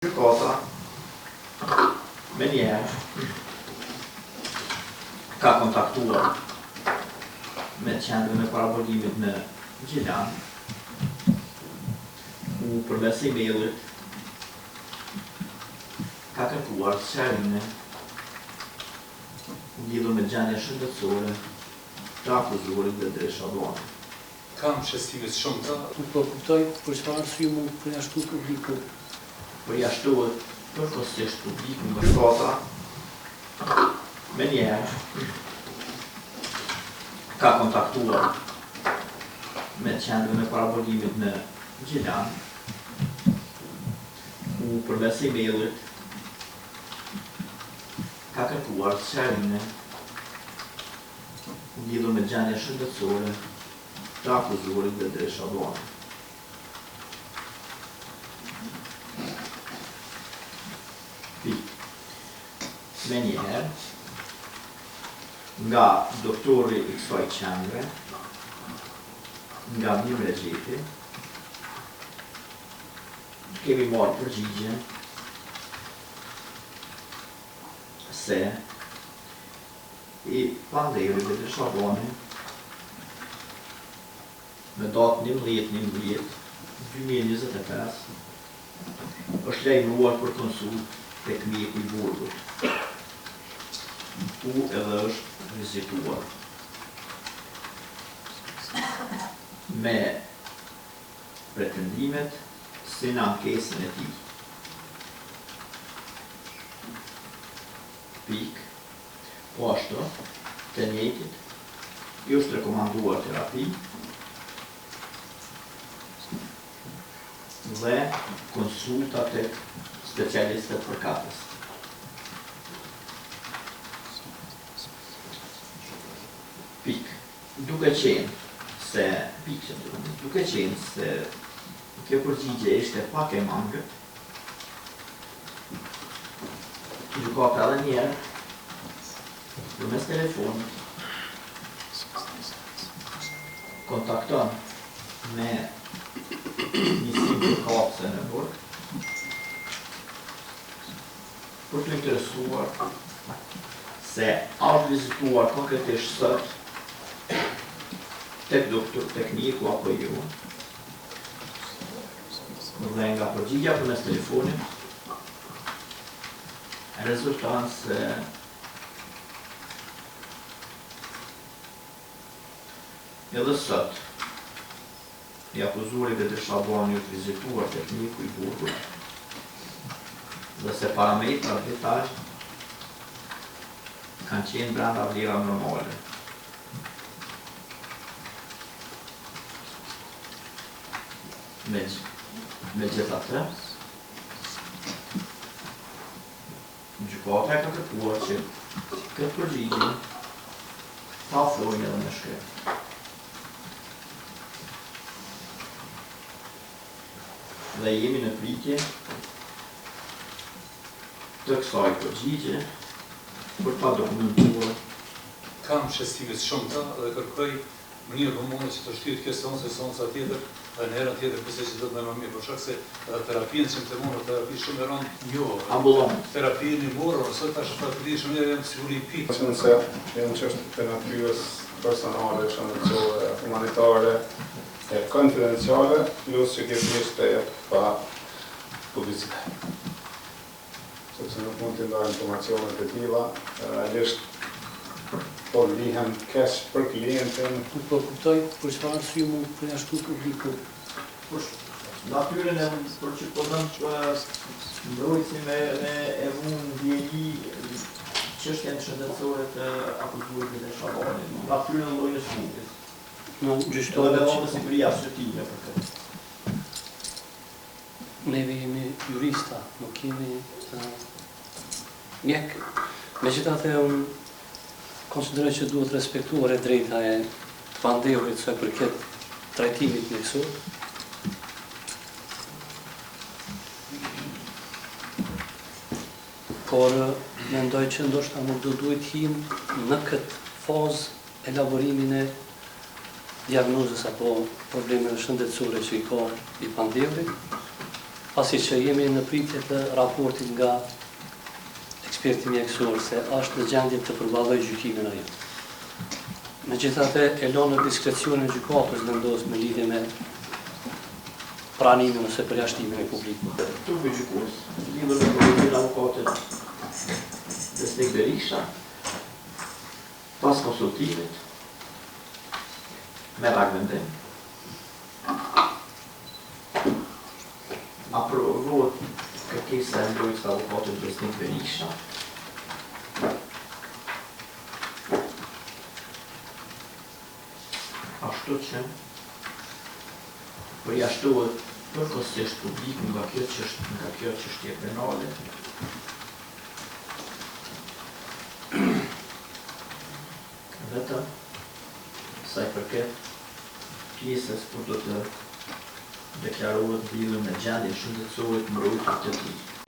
Gjykata me njerë ka kontaktuar me qendrën e parabolimit në Gjilan, ku përmes e-mailit ka kërkuar sqarime lidhur me gjendjen shëndetësore të akuzuarit Bedresh Shaduani. Kam shestimet shumëta. Nuk po kuptoj për çfarë arsye mund të përjashtu publiku. Përjashtohet përkohësisht publiku nga gjykata me njerë ka kontaktuar me qendrën e parabolimit në Gjilan, ku përmes e-mailit ka kërkuar sqarime lidhur me gjendjen shëndetësore të akuzuarit Bedresh Shaduani. Me njerë, nga doktori i kësaj qendre, nga Mim Rexhepi, kemi marrë përgjigje se i pandevri Bedresh Shaduani me datë 11/11/2025 është lajmëruar për konsult tek mjeku i Burgut, ku edhe është vizituar me pretendimet si në ankesën e tij. Po ashtu, të njëjtit i është rekomanduar terapi dhe konsulta tek specialistët përkatës. Duke qenë se kjo përgjigje ishte pak e mangët, gjykata edhe njerë përmes telefonit kontakton me njësim të kapse në Burg për të interesuar se është vizituar konkretisht sot tek doktor, tek mjeku apo jo. Dhe nga përgjigja përmes telefonit rezulton se edhe sot i akuzuari Bedresh Shaduani është vizituar tek mjeku i Burgut dhe se parametrat vital kanë qenë brenda vlera normale. Megjithatë, gjykata ka kërkuar që këtë përgjigje ta ofrojnë edhe në shkrim. Dhe jemi në pritje të kësaj përgjigje për ta dokumentuar. Kam shestimet shumëta dhe kërkoj mënyrë përmundje që të shtyhet kjo seanca tjetër, dhe në herën tjetër pse që do të më mirë, për shkak se terapinë që të morë terapi shumë e rëndë, ambulant. Terapinë i morë, ose tash fatëri shumë e rëndë siguri pikë. Nëse janë çështje të natyrës personale, shëndetësore, humanitare, konfidenciale, plus që kjo pjesë të jetë pa publicitet. Sepse nuk mund të ndajë informacionet e tilla, realisht po lihen keq për klientin. Nuk po kuptoj për çfarë arsye mund të përjashtu publiku. Natyrën e për që përnëm mbrojtësim e vunë ndjeli çështjen shëndetësore të akuzuarit Bedresh Shaduani, natyrën e llojit të smundjes. Në gjyqtore Dhe dhe siguria shëtime për këtë. Neve jemi jurista, nuk kemi mjek. Megjithatë unë konsideroj që duhet respektuar e drejta e të pandehurit sa i përket trajtimit mjekësor. Por mendoj që ndoshta nuk do duhet him në këtë fazë elaborimin e diagnozës apo problemeve shëndetësore që i ka i pandemrit, pasi që jemi në pritje të raportit nga eksperti mjekësor se është në gjendje të përballojë gjykimin ajo. Megjithatë, e lënë në diskrecionin e gjykatës vendos me lidhje me pranimin ose përjashtimin e publikut. Turpi gjykues, lidhur me përgjigjen e avokatit Besnik Berisha, pas konsultimit, me rekomendim, aprovohet kërkesa e mbrojtjes së avokatit Besnik Berisha. Ashtu që përjashtohet përkohësisht publiku nga kjo çështje penale. Vetëm sa i përket pjesës kur do të deklarohet lidhur me gjendjen shëndetësore të mbrojtjes të tij.